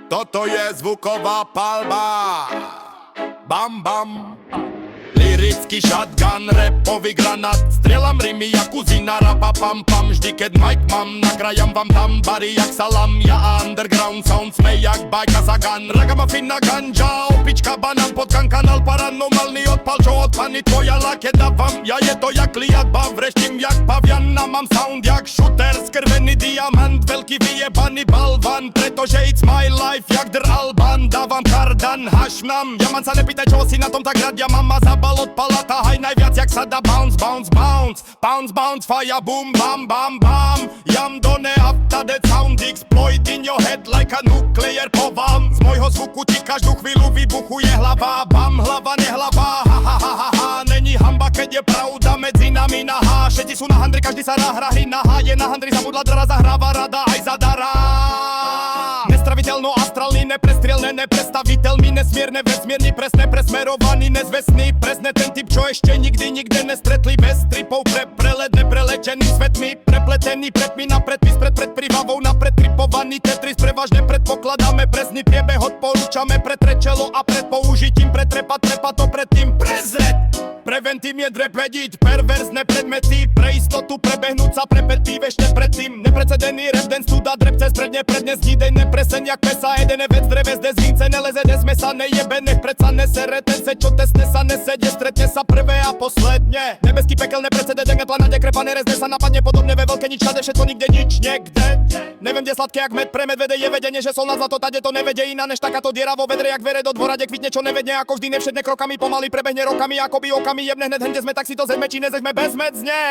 Toto je zvuková palba. Bam bam. Lirický shotgun, rapový granát. Strieľam rimy jak uzina, rapa pam pam. Vždy keď mic mám, nakrajam vám tam bary jak salam. Ja underground sound sme jak bajka Zagan. Ragamafina ganja, opička banán, potkan kanál paranormálny odpal, čo odpadni tvoja lake dávam. Ja je to jak liadba, vreštím jak pavian. A mám sound jak shooter, skrvený diamant, veľký vyjebaný balvan. Pretože it's my life jak Dr. Alban. Dávam kardan, hašnam. Ja man sa nepýtaj, čo si na tom tak rád. Ja mám ma zabal od palata, haj najviac jak sa dá. Bounce, bounce, bounce, bounce, bounce, fire, boom, bam, bam, bam. Jam done after that sound explode in your head like a nuclear bomb. Z mojho zvuku ti každú chvíľu vybuchuje hlava. Bam, hlava, nehlava, ha, ha, ha, ha, ha. Není hamba, keď je pravda medzi nami nahá. Všetci sú na handri, každý sa nahra, hry nahá. Je na handri, zabudla dra, zahráva rada aj zadara. Nestraviteľno astrálny, neprestrielne, neprestaviteľný, nesmierne, vesmierny, presne, presmerovaný, nezvestný. Presne ten typ, čo ešte nikdy, nikde nestretli. Bez tripov, prelet, neprelečený svetmi. Prepletený predmi na predpis, pred privavou na predtripovaný Tetris. Prevažne predpokladáme presný priebeh, odporúčame pred trečelo a pred použitím pretrepa to predtým prezret. Preventím je drepediť, perverzné predmety. Pre istotu prebehnúť sa prepetí ešte predtým. Neprecedený rap, den studa, drep cez predne znídej nepresen jak pesa. Jeden vec dreve z dezínce, neleze des mesa, nejebe, nech predsa nesere. Ten se čo tesne sa nesede, stretne sa prvé a posledne. Nebeský pekel neprecededen, planade krepané rezne sa napadne podobne ve veľké nič, všade všetko nikde nič, niekde. Neviem, kde sladké jak med, pre medvede je vedenie, že sol na zlato, tade to nevedie iná než takáto diera vo vedre jak vere do dvora, kde kvitne čo nevedne, ako vždy nevšetne krokami, pomaly prebehne rokami, akoby okami jebne hned, kde sme, tak si to zeme, či nezeme bezmedzne.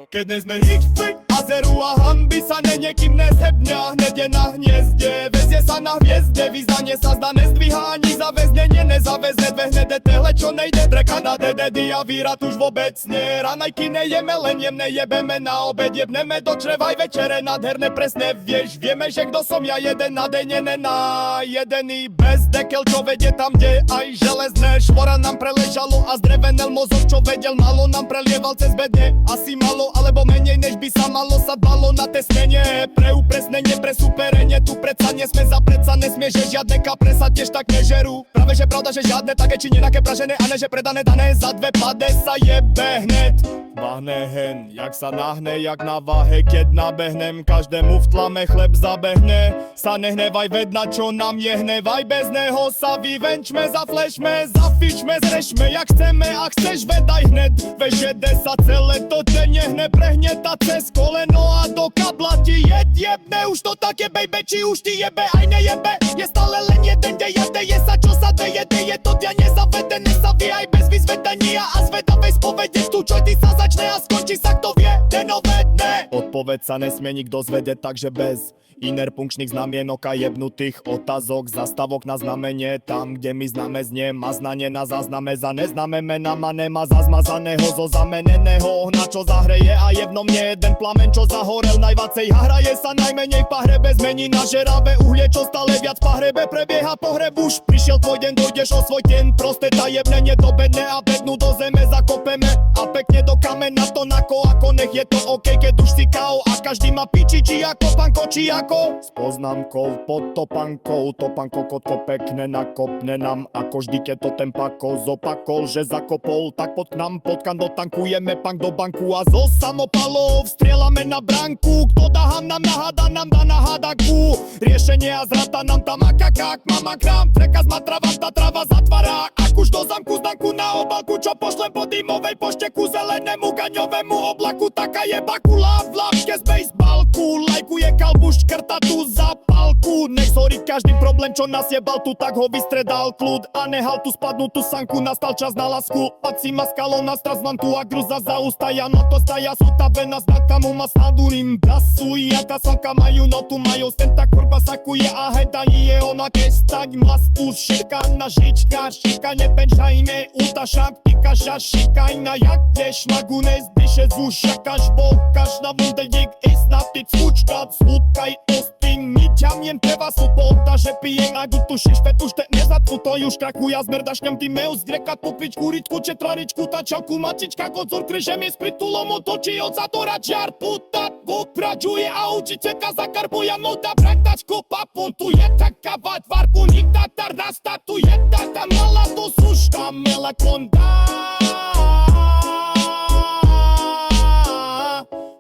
Keď nezme nikdy a zeru a hanby sa niekým nezhebňa, hned je na hniezde, vezie sa na hviezde, vyznanie sa zdá nezdvíha ani zaväznenie, nezaväzne dve hnede tehle, čo nejde, dreka na DDD a výrat už vôbec nie. Ranajky nejeme, len jemne jebeme na obed, jebneme do čreva aj večere nádherné, presne vieš, vieme, že kto som ja, jeden nadenené na jedený bez dekel, čo vedie tam, kde aj železné švora nám preležalo a zdrevenel mozog, čo vedel, malo nám prelieval cez bedne, asi malo, alebo menej než by sa malo, sa dbalo na tesnenie, pre upresnenie, pre superenie, tu predsa nesme za predsa nesmie, že žiadne kapre sa tiež tak nežerú. Práve že pravda, že žiadne také či nenaké pražené, a ne že predané dané za dve pade sa jebe hned. Bahne hen, jak sa nahne, jak na váhe, keď nabehnem, každému v tlame chleb zabehne. Sa nehnevaj, vedna čo nám je, hnevaj, bez neho sa vyvenčme, zaflešme, zafičme, zrešme, jak chceme, a chceš vedaj hned, vežede sa celé to denne, hne prehneta cez koleno a do kabla ti jebne, už to také baby, či už ti jebe aj nejebe, je stále len jeden deje sa čo sa deje to ťa nezavedené sa vie aj bez vyzvedenia a zvedavej spovede tu čo ty sa začne a skončí sa kto vie, ten ovedne. Odpoveď sa nesmie nikto zvedieť, takže bez inerpunkčných znamienok a jebnutých otázok, zastavok na znamenie, tam kde mi známe znie, maznanie na zázname za neznáme mená, ma nemá zazmazaného zo zameneného ohna, čo zahreje a je v mne jeden plamen, čo zahorel najvacej a hraje sa najmenej v pahrebe, zmení na žeravé uhlie, čo stále viac v pahrebe prebieha pohreb, už prišiel tvoj deň, dojdeš o svoj deň, prosté tajemné, nedobedné a bednú do zeme zakopeme a pekne do kamena to nako, ako nech je to OK, keď už si kao a každý má piči, či ako panko, či ako s poznámkou pod topankou, topanko kotko pekne nakopne nám, ako vždy keď to ten pako zopakol, že zakopol, tak pod k nám potkan dotankujeme pank do banku a zo samopalov strieľame na branku, kto dá nám naháda, nám dá nahádaku, riešenie a zrata nám tam akakák, mama krám, treka zmatrava, tá trava zatvára, ak už do zamku zdanku na obalku, čo pošlem po dymovej pošte ku zelenému gaňovému oblaku, taká je bakula v hlavke z bejsbalku, lajkuje kalbuš škrta tú zapálku, nech zhorí každý problém, čo nás jebal tu, tak ho vystredal kľud a nehal tu spadnú tú sanku, nastal čas na lásku, ať si ma skalou na stras, mám tu agruza za ústa, ja na to zdaja sú tá vena, znaka mu ma snadurím dasuj, jaká slnka majú, no tu majú, ten tá kurva sakuje a heda je ona, keď staň mastu, šikana žička, šikane penžajme, utašak, pikaša, šikajna, jak deš, magune zdyše z uša, kaž bokaš na vundedik, is na ty Skučka, smutka i ostin Niťam teba supota, že pijem a tušiš fetušte nezatvuto Już krakuja z merdašňam ty meus Greka popiť kuričku, četraričku Tačalku, mačička, kocur kryže mi s pritulom otočí od zadora čar Puta, pračuje a učiteľka zakarbuje moda Praktačko papuntuje taká vatvarku Nikta tarda statuje tata mala to suška Melakonda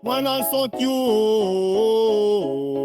When I saw you